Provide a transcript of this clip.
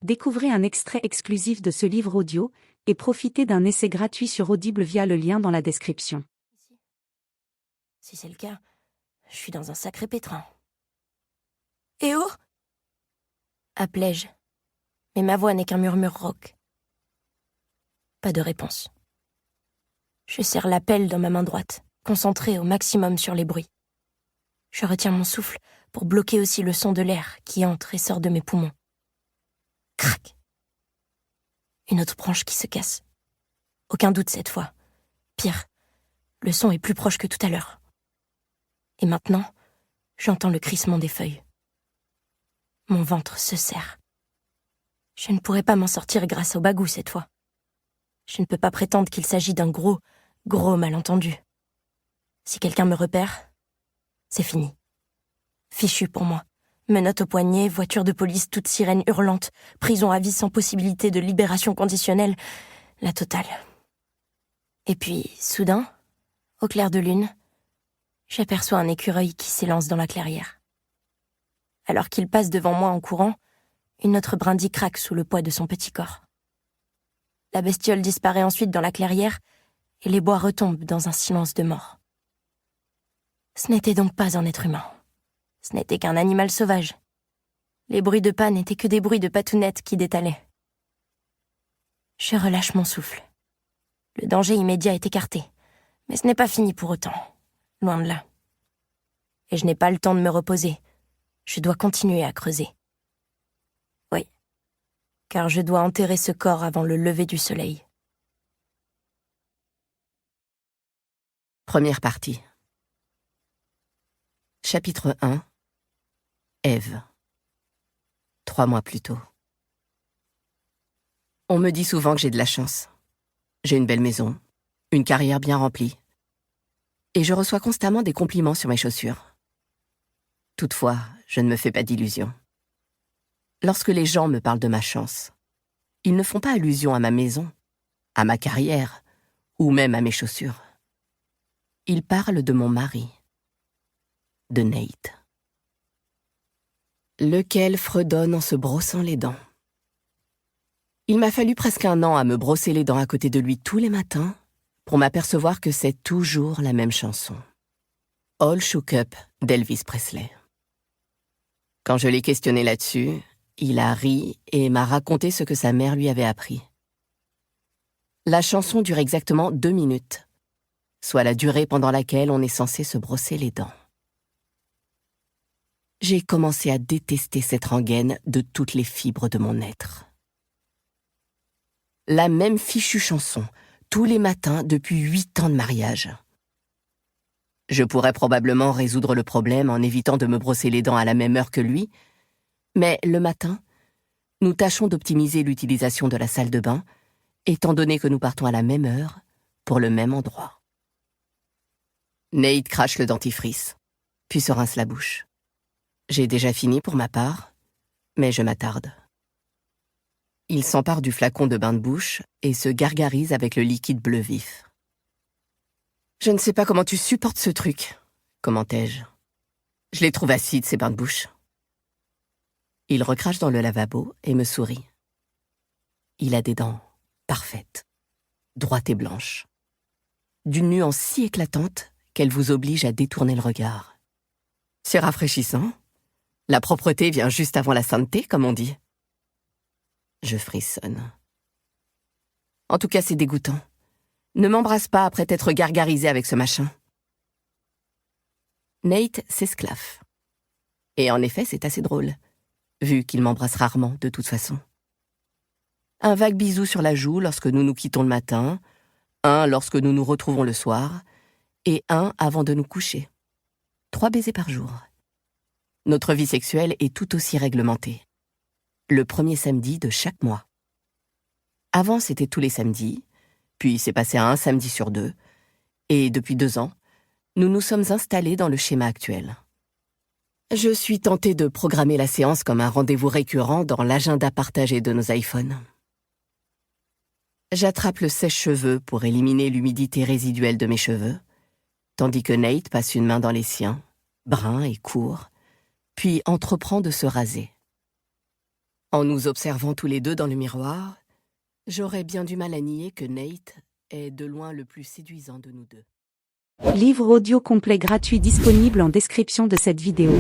Découvrez un extrait exclusif de ce livre audio et profitez d'un essai gratuit sur Audible via le lien dans la description. Si c'est le cas, je suis dans un sacré pétrin. Eh oh! Appelai-je, mais ma voix n'est qu'un murmure rauque. Pas de réponse. Je serre la pelle dans ma main droite, concentrée au maximum sur les bruits. Je retiens mon souffle pour bloquer aussi le son de l'air qui entre et sort de mes poumons. Crac! Une autre branche qui se casse. Aucun doute cette fois. Pire, le son est plus proche que tout à l'heure. Et maintenant, j'entends le crissement des feuilles. Mon ventre se serre. Je ne pourrai pas m'en sortir grâce au bagout cette fois. Je ne peux pas prétendre qu'il s'agit d'un gros malentendu. Si quelqu'un me repère, c'est fini. Fichu pour moi. Menottes au poignet, voiture de police, toute sirène hurlante, prison à vie sans possibilité de libération conditionnelle, la totale. Et puis, soudain, au clair de lune, j'aperçois un écureuil qui s'élance dans la clairière. Alors qu'il passe devant moi en courant, une autre brindille craque sous le poids de son petit corps. La bestiole disparaît ensuite dans la clairière et les bois retombent dans un silence de mort. Ce n'était donc pas un être humain. Ce n'était qu'un animal sauvage. Les bruits de pas n'étaient que des bruits de patounettes qui détalaient. Je relâche mon souffle. Le danger immédiat est écarté, mais ce n'est pas fini pour autant. Loin de là. Et je n'ai pas le temps de me reposer. Je dois continuer à creuser. Oui, car je dois enterrer ce corps avant le lever du soleil. Première partie. Chapitre 1. Ève. 3 mois plus tôt. On me dit souvent que j'ai de la chance. J'ai une belle maison, une carrière bien remplie. Et je reçois constamment des compliments sur mes chaussures. Toutefois, je ne me fais pas d'illusions. Lorsque les gens me parlent de ma chance, ils ne font pas allusion à ma maison, à ma carrière, ou même à mes chaussures. Ils parlent de mon mari, de Nate, lequel fredonne en se brossant les dents. Il m'a fallu presque 1 an à me brosser les dents à côté de lui tous les matins pour m'apercevoir que c'est toujours la même chanson. All Shook Up d'Elvis Presley. Quand je l'ai questionné là-dessus, il a ri et m'a raconté ce que sa mère lui avait appris. La chanson dure exactement 2 minutes, soit la durée pendant laquelle on est censé se brosser les dents. J'ai commencé à détester cette rengaine de toutes les fibres de mon être. La même fichue chanson, tous les matins depuis 8 ans de mariage. Je pourrais probablement résoudre le problème en évitant de me brosser les dents à la même heure que lui, mais le matin, nous tâchons d'optimiser l'utilisation de la salle de bain, étant donné que nous partons à la même heure, pour le même endroit. Nate crache le dentifrice, puis se rince la bouche. J'ai déjà fini pour ma part, mais je m'attarde. Il s'empare du flacon de bain de bouche et se gargarise avec le liquide bleu vif. « Je ne sais pas comment tu supportes ce truc, » commentai-je. « Je les trouve acides, ces bains de bouche. » Il recrache dans le lavabo et me sourit. Il a des dents parfaites, droites et blanches, d'une nuance si éclatante qu'elle vous oblige à détourner le regard. C'est rafraîchissant. La propreté vient juste avant la sainteté, comme on dit. Je frissonne. En tout cas, c'est dégoûtant. Ne m'embrasse pas après t'être gargarisé avec ce machin. Nate s'esclaffe. Et en effet, c'est assez drôle, vu qu'il m'embrasse rarement, de toute façon. Un vague bisou sur la joue lorsque nous nous quittons le matin, un lorsque nous nous retrouvons le soir, et un avant de nous coucher. 3 baisers par jour. Notre vie sexuelle est tout aussi réglementée. Le premier samedi de chaque mois. Avant, c'était tous les samedis, puis c'est passé à 1 samedi sur 2, et depuis 2 ans, nous nous sommes installés dans le schéma actuel. Je suis tentée de programmer la séance comme un rendez-vous récurrent dans l'agenda partagé de nos iPhones. J'attrape le sèche-cheveux pour éliminer l'humidité résiduelle de mes cheveux, tandis que Nate passe une main dans les siens, brun et court, puis entreprend de se raser. En nous observant tous les deux dans le miroir, j'aurais bien du mal à nier que Nate est de loin le plus séduisant de nous deux. Livre audio complet gratuit disponible en description de cette vidéo.